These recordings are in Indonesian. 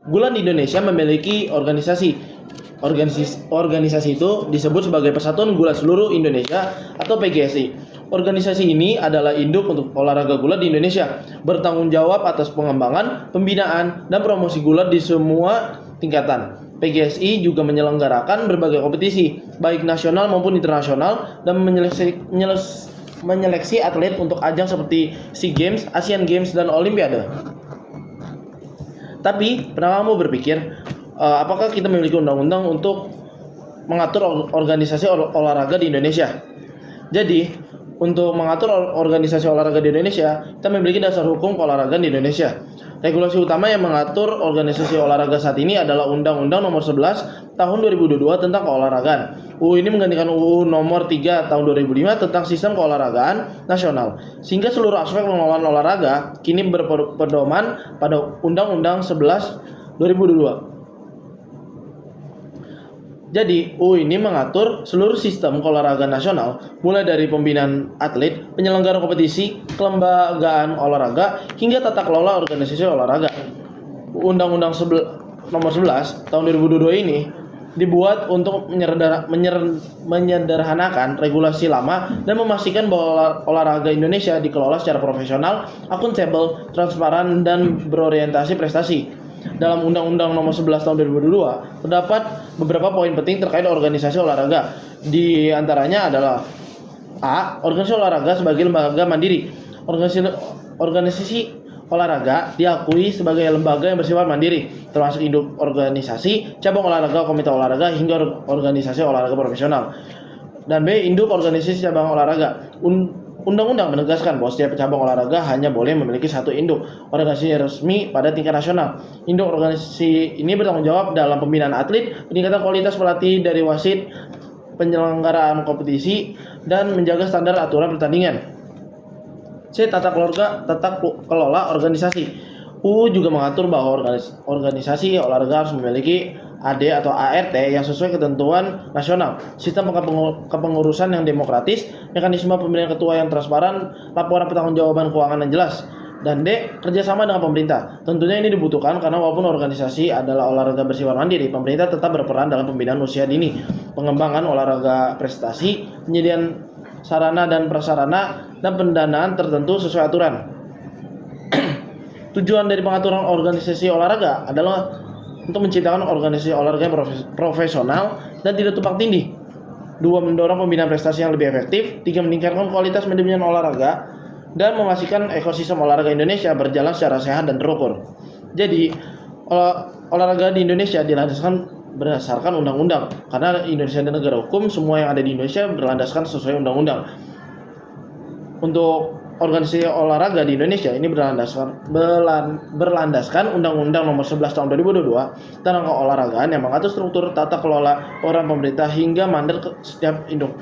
Gulat di Indonesia memiliki organisasi. Organisasi itu disebut sebagai Persatuan Gulat Seluruh Indonesia atau PGSI. Organisasi ini adalah induk untuk olahraga gulat di Indonesia, bertanggung jawab atas pengembangan, pembinaan, dan promosi gulat di semua tingkatan. PGSI juga menyelenggarakan berbagai kompetisi, baik nasional maupun internasional, dan menyeleksi atlet untuk ajang seperti SEA Games, Asian Games, dan Olimpiade. Tapi, pernah kamu berpikir, apakah kita memiliki undang-undang untuk mengatur organisasi olahraga di Indonesia? Jadi, untuk mengatur organisasi olahraga di Indonesia, kita memiliki dasar hukum keolahragaan di Indonesia. Regulasi utama yang mengatur organisasi olahraga saat ini adalah Undang-Undang Nomor 11 Tahun 2022 tentang keolahragaan. UU ini menggantikan UU Nomor 3 Tahun 2005 tentang Sistem Keolahragaan Nasional, sehingga seluruh aspek pengelolaan olahraga kini berpedoman pada Undang-Undang 11 2022. Jadi, UU ini mengatur seluruh sistem keolahragaan nasional, mulai dari pembinaan atlet, penyelenggaraan kompetisi, kelembagaan olahraga, hingga tata kelola organisasi olahraga. Undang-Undang Nomor 11 Tahun 2022 ini dibuat untuk menyederhanakan regulasi lama dan memastikan bahwa olahraga Indonesia dikelola secara profesional, akuntabel, transparan, dan berorientasi prestasi. Dalam Undang-Undang Nomor 11 Tahun 2022 terdapat beberapa poin penting terkait organisasi olahraga. Di antaranya adalah A. Organisasi olahraga sebagai lembaga mandiri. Organisasi olahraga diakui sebagai lembaga yang bersifat mandiri, termasuk induk organisasi, cabang olahraga, komite olahraga, hingga organisasi olahraga profesional. Dan B. Induk organisasi cabang olahraga. Undang-undang menegaskan bahwa setiap cabang olahraga hanya boleh memiliki satu induk organisasi resmi pada tingkat nasional. Induk organisasi ini bertanggung jawab dalam pembinaan atlet, peningkatan kualitas pelatih dari wasit, penyelenggaraan kompetisi, dan menjaga standar aturan pertandingan. C. Tata kelola organisasi. UU juga mengatur bahwa organisasi olahraga harus memiliki AD atau ART yang sesuai ketentuan nasional, sistem kepengurusan yang demokratis, mekanisme pemilihan ketua yang transparan, laporan pertanggungjawaban keuangan yang jelas. Dan D. Kerjasama dengan pemerintah. Tentunya ini dibutuhkan karena walaupun organisasi adalah olahraga bersifat mandiri, pemerintah tetap berperan dalam pembinaan usia dini, pengembangan olahraga prestasi, penyediaan sarana dan prasarana, dan pendanaan tertentu sesuai aturan. Tujuan dari pengaturan organisasi olahraga adalah untuk menciptakan organisasi olahraga yang profesional dan tidak tumpang tindih. 2. Mendorong pembinaan prestasi yang lebih efektif. 3. Meningkatkan kualitas manajemen olahraga dan memastikan ekosistem olahraga Indonesia berjalan secara sehat dan terukur. Jadi, olahraga di Indonesia dilandaskan berdasarkan undang-undang. Karena Indonesia adalah negara hukum, semua yang ada di Indonesia berlandaskan sesuai undang-undang. Untuk organisasi olahraga di Indonesia ini berlandaskan Undang-Undang Nomor 11 Tahun 2022 tentang keolahragaan yang mengatur struktur tata kelola orang pemerintah hingga mandat setiap induk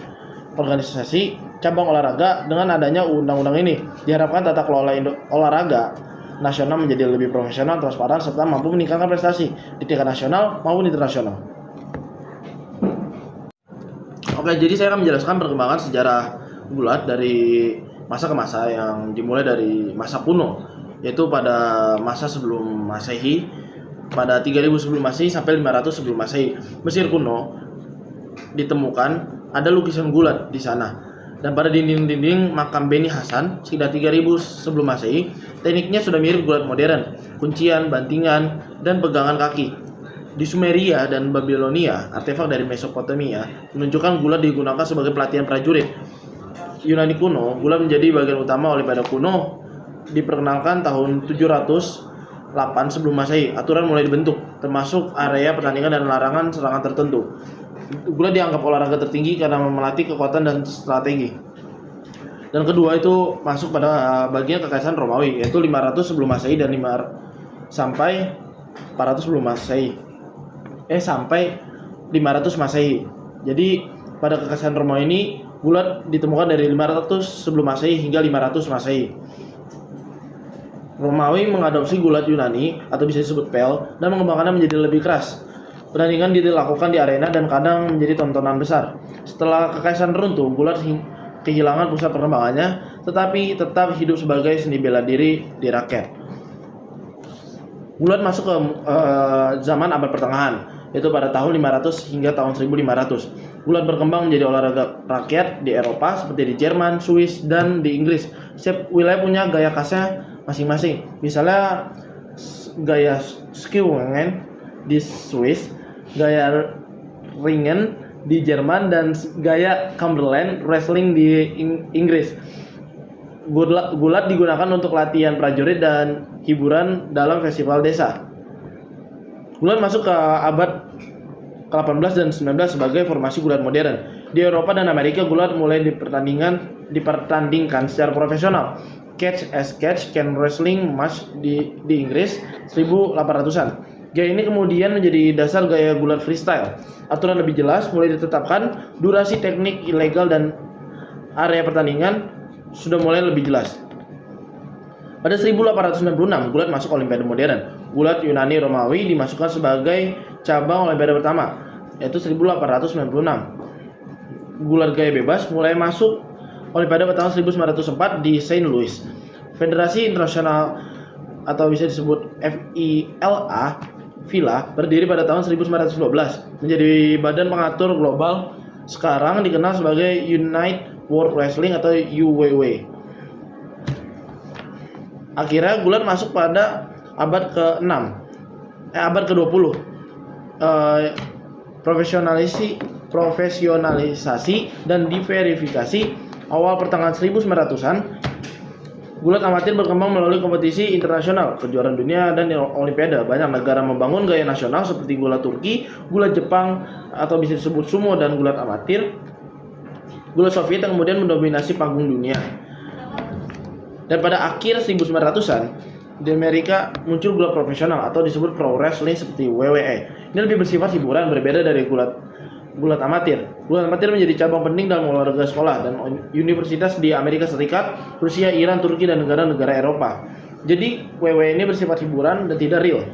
organisasi cabang olahraga. Dengan adanya undang-undang ini diharapkan tata kelola olahraga nasional menjadi lebih profesional, transparan, serta mampu meningkatkan prestasi di tingkat nasional maupun internasional. Oke, jadi saya akan menjelaskan perkembangan sejarah gulat dari masa ke masa yang dimulai dari masa kuno, yaitu pada masa sebelum Masehi, pada 3000 sebelum Masehi sampai 500 sebelum Masehi. Mesir kuno ditemukan ada lukisan gulat di sana. Dan pada dinding-dinding makam Beni Hasan sekitar 3000 sebelum Masehi, tekniknya sudah mirip gulat modern, kuncian, bantingan, dan pegangan kaki. Di Sumeria dan Babilonia, artefak dari Mesopotamia menunjukkan gulat digunakan sebagai pelatihan prajurit. Yunani kuno, gulat menjadi bagian utama Olimpiade kuno diperkenalkan tahun 708 sebelum Masehi. Aturan mulai dibentuk, termasuk area pertandingan dan larangan serangan tertentu. Gulat dianggap olahraga tertinggi karena melatih kekuatan dan strategi. Dan kedua itu masuk pada bagian kekaisaran Romawi, yaitu 500 sebelum Masehi dan 5 sampai 400 sebelum Masehi. Sampai 500 Masehi. Jadi pada kekaisaran Romawi ini gulat ditemukan dari 500 sebelum Masehi hingga 500 Masehi. Romawi mengadopsi gulat Yunani atau bisa disebut pel dan mengembangkannya menjadi lebih keras. Pertandingan dilakukan di arena dan kadang menjadi tontonan besar. Setelah kekaisaran runtuh, gulat kehilangan pusat perkembangannya, tetapi tetap hidup sebagai seni bela diri di raket. Gulat masuk ke zaman abad pertengahan, yaitu pada tahun 500 hingga tahun 1500. Gulat berkembang menjadi olahraga rakyat di Eropa seperti di Jerman, Swiss, dan di Inggris. Setiap wilayah punya gaya khasnya masing-masing. Misalnya gaya Skewingen di Swiss, gaya Ringen di Jerman, dan gaya Cumberland Wrestling di Inggris. Gulat digunakan untuk latihan prajurit dan hiburan dalam festival desa. Gulat masuk ke abad ke-18 dan 19 sebagai formasi gulat modern. Di Eropa dan Amerika, gulat mulai dipertandingkan secara profesional. Catch as catch, can wrestling match di Inggris 1800-an. Gaya ini kemudian menjadi dasar gaya gulat freestyle. Aturan lebih jelas mulai ditetapkan, durasi, teknik ilegal, dan area pertandingan sudah mulai lebih jelas. Pada 1896, gulat masuk Olimpiade modern. Gulat Yunani Romawi dimasukkan sebagai cabang Olimpiade pertama, yaitu 1896. Gulat gaya bebas mulai masuk Olimpiade pada tahun 1904 di Saint Louis. Federasi Internasional atau bisa disebut FILA berdiri pada tahun 1912, menjadi badan pengatur global, sekarang dikenal sebagai United World Wrestling atau UWW. Akhirnya gulat masuk pada abad ke-20. Profesionalisasi dan diverifikasi awal pertengahan 1900-an. Gulat amatir berkembang melalui kompetisi internasional, kejuaraan dunia, dan olimpiade. Banyak negara membangun gaya nasional seperti gulat Turki, gulat Jepang atau bisa disebut sumo, dan gulat amatir. Gulat Soviet yang kemudian mendominasi panggung dunia. Dan pada akhir 1900-an, di Amerika muncul gulat profesional atau disebut pro wrestling seperti WWE. Ini lebih bersifat hiburan, berbeda dari gulat amatir. Gulat amatir menjadi cabang penting dalam olahraga sekolah dan universitas di Amerika Serikat, Rusia, Iran, Turki, dan negara-negara Eropa. Jadi WWE ini bersifat hiburan dan tidak real.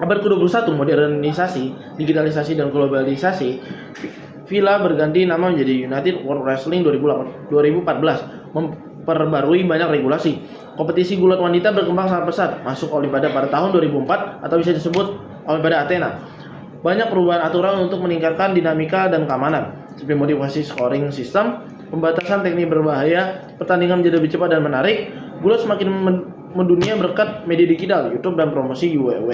Abad ke-21, modernisasi, digitalisasi, dan globalisasi, FILA berganti nama menjadi United World Wrestling 2014, memperbarui banyak regulasi. Kompetisi gulat wanita berkembang sangat pesat, masuk Olimpiade pada tahun 2004 atau bisa disebut Olimpiade Athena. Banyak perubahan aturan untuk meningkatkan dinamika dan keamanan, seperti modifikasi scoring system, pembatasan teknik berbahaya, pertandingan menjadi lebih cepat dan menarik. Gulat semakin mendunia berkat media digital, YouTube, dan promosi UWW.